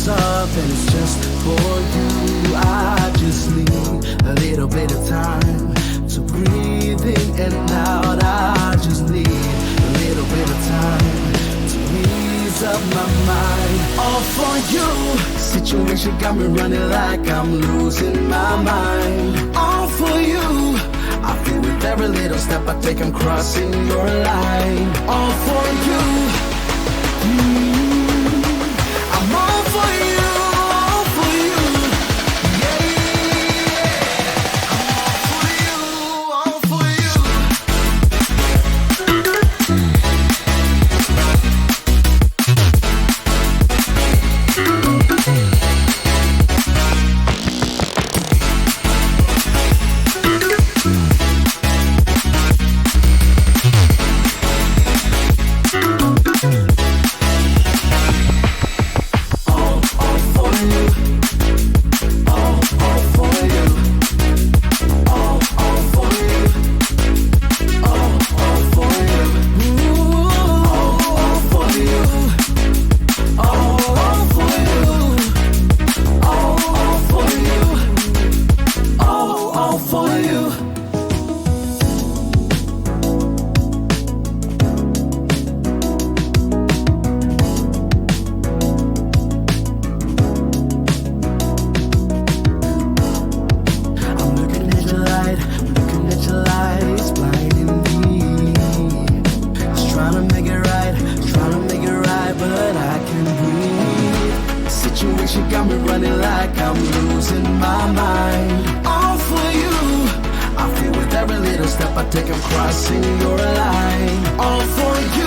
time's up and it's just for you. I just need a little bit of time to breathe in and out. I just need a little bit of time to ease up my mind. All for you. Situation got me running like I'm losing my mind. All for you. I feel with every little step I take I'm crossing your line. All for you. I'm all for you, all for you. Yeah, I'm all for you, step I take, I'm crossing your line. All for you.